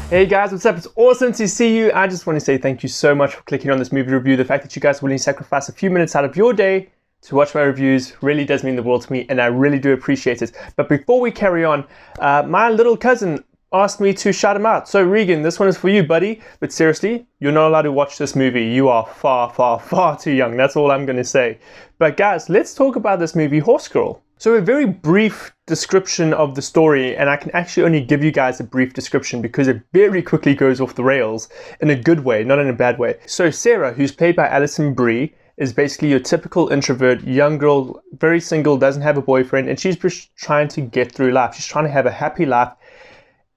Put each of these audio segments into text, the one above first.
Hey guys, what's up? It's awesome to see you. I just want to say thank you so much for clicking on this movie review. The fact that you guys are willing to sacrifice a few minutes out of your day to watch my reviews really does mean the world to me, and I really do appreciate it. But before we carry on, my little cousin asked me to shout him out. So Regan, this one is for you, buddy. But seriously, you're not allowed to watch this movie. You are far, far, far too young. That's all I'm going to say. But guys, let's talk about this movie, Horse Girl. So a very brief description of the story, and I can actually only give you guys a brief description because it very quickly goes off the rails in a good way, not in a bad way. So Sarah, who's played by Alison Brie, is basically your typical introvert, young girl, very single, doesn't have a boyfriend, and she's just trying to get through life. She's trying to have a happy life,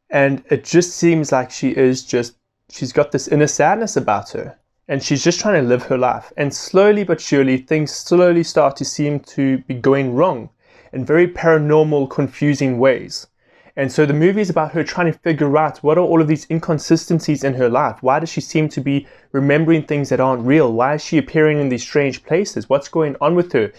and it just seems like she's got this inner sadness about her. And she's just trying to live her life. And slowly but surely, things slowly start to seem to be going wrong in very paranormal, confusing ways. And so the movie is about her trying to figure out what are all of these inconsistencies in her life. Why does she seem to be remembering things that aren't real? Why is she appearing in these strange places? What's going on with her?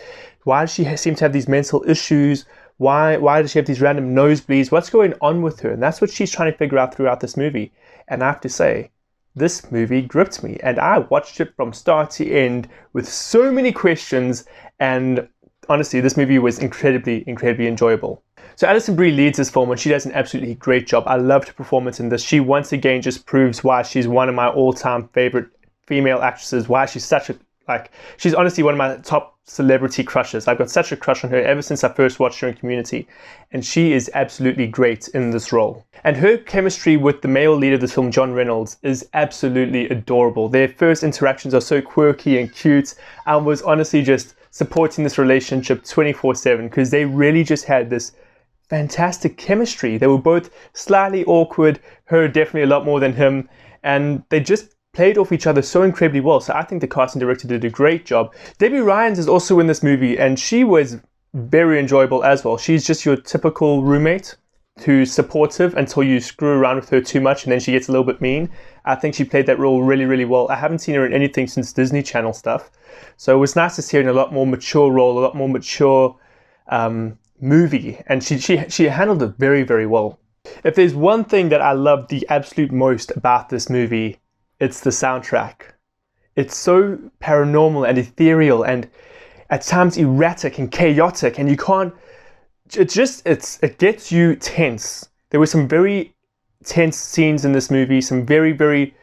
Why does she seem to have these mental issues? Why does she have these random nosebleeds? What's going on with her? And that's what she's trying to figure out throughout this movie. And I have to say, this movie gripped me, and I watched it from start to end with so many questions, and honestly, this movie was incredibly enjoyable. So Alison Brie leads this film, and she does an absolutely great job. I loved her performance in this. She once again just proves why she's one of my all-time favorite female actresses, why she's she's honestly one of my top celebrity crushes. I've got such a crush on her ever since I first watched her in Community, and she is absolutely great in this role. And her chemistry with the male lead of this film, John Reynolds, is absolutely adorable. Their first interactions are so quirky and cute. I was honestly just supporting this relationship 24/7 because they really just had this fantastic chemistry. They were both slightly awkward, her definitely a lot more than him, and they just played off each other so incredibly well. So I think the casting director did a great job. Debbie Ryans is also in this movie, and she was very enjoyable as well. She's just your typical roommate who's supportive until you screw around with her too much, and then she gets a little bit mean. I think she played that role really well. I haven't seen her in anything since Disney Channel stuff, so it was nice to see her in a lot more mature role, a lot more mature movie, and she handled it very well. If there's one thing that I loved the absolute most about this movie, it's the soundtrack. It's so paranormal and ethereal and at times erratic and chaotic, and you can't, it gets you tense. There were some very tense scenes in this movie, some very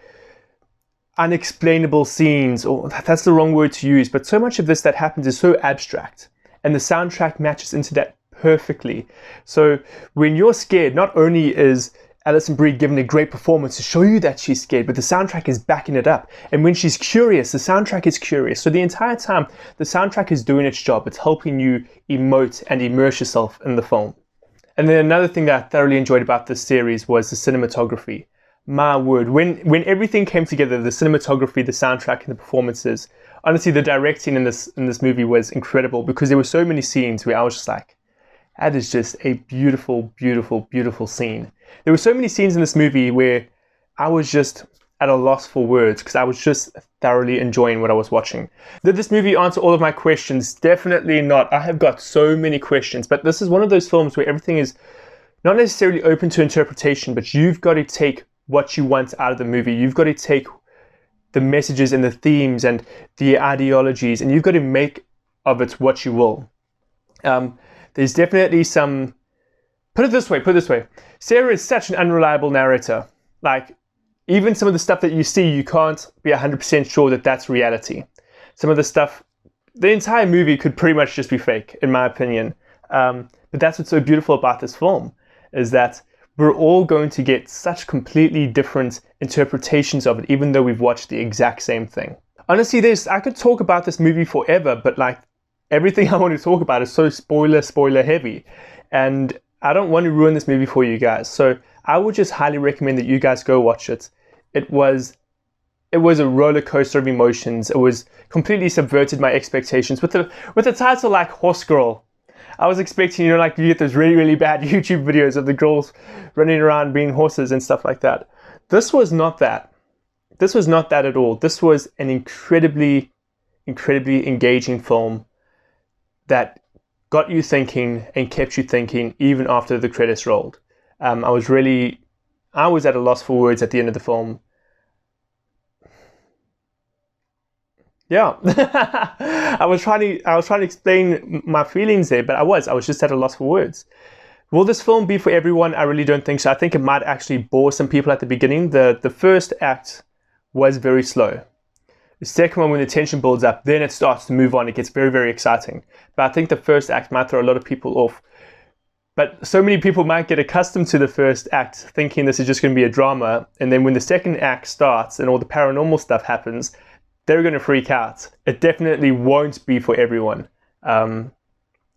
unexplainable scenes, or that's the wrong word to use, but so much of this that happens is so abstract, and the soundtrack matches into that perfectly. So when you're scared, not only is Alison Brie giving a great performance to show you that she's scared, but the soundtrack is backing it up. And when she's curious, the soundtrack is curious. So the entire time, the soundtrack is doing its job. It's helping you emote and immerse yourself in the film. And then another thing that I thoroughly enjoyed about this series was the cinematography. My word, when everything came together, the cinematography, the soundtrack, and the performances, honestly, the directing in this movie was incredible because there were so many scenes where I was just like, that is just a beautiful scene. There were so many scenes in this movie where I was just at a loss for words because I was just thoroughly enjoying what I was watching. Did this movie answer all of my questions? Definitely not. I have got so many questions, but this is one of those films where everything is not necessarily open to interpretation, but you've got to take what you want out of the movie. You've got to take the messages and the themes and the ideologies, and you've got to make of it what you will. There's definitely some... Put it this way. Sarah is such an unreliable narrator. Like, even some of the stuff that you see, you can't be 100% sure that that's reality. Some of the stuff, the entire movie could pretty much just be fake, in my opinion. But that's what's so beautiful about this film, is that we're all going to get such completely different interpretations of it, even though we've watched the exact same thing. Honestly, I could talk about this movie forever, but like, everything I want to talk about is so spoiler heavy. And I don't want to ruin this movie for you guys. So I would just highly recommend that you guys go watch it. It was a roller coaster of emotions. It was completely subverted my expectations. With a title like Horse Girl, I was expecting, you get those really bad YouTube videos of the girls running around being horses and stuff like that. This was not that. This was not that at all. This was an incredibly engaging film that got you thinking and kept you thinking even after the credits rolled. I was really I was at a loss for words at the end of the film. Yeah, I was trying to explain my feelings there, but I was just at a loss for words. Will this film be for everyone? I really don't think so. I think it might actually bore some people at the beginning. The first act was very slow. The second one, when the tension builds up, then it starts to move on. It gets very, very exciting. But I think the first act might throw a lot of people off. But so many people might get accustomed to the first act, thinking this is just going to be a drama. And then when the second act starts and all the paranormal stuff happens, they're going to freak out. It definitely won't be for everyone.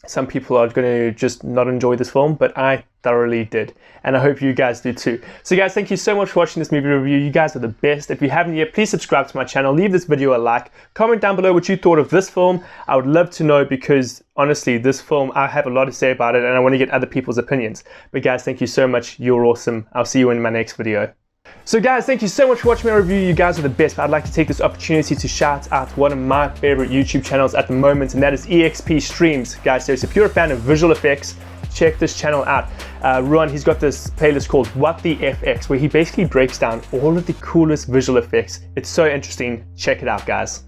Some people are going to just not enjoy this film, but I thoroughly did. And I hope you guys do too. So guys, thank you so much for watching this movie review. You guys are the best. If you haven't yet, please subscribe to my channel. Leave this video a like. Comment down below what you thought of this film. I would love to know, because honestly, this film, I have a lot to say about it and I want to get other people's opinions. But guys, thank you so much. You're awesome. I'll see you in my next video. So guys, thank you so much for watching my review. You guys are the best. But I'd like to take this opportunity to shout out one of my favorite YouTube channels at the moment, and that is EXP Streams. Guys, so if you're a fan of visual effects, check this channel out. Ruan, he's got this playlist called What the FX, where he basically breaks down all of the coolest visual effects. It's so interesting. Check it out, guys.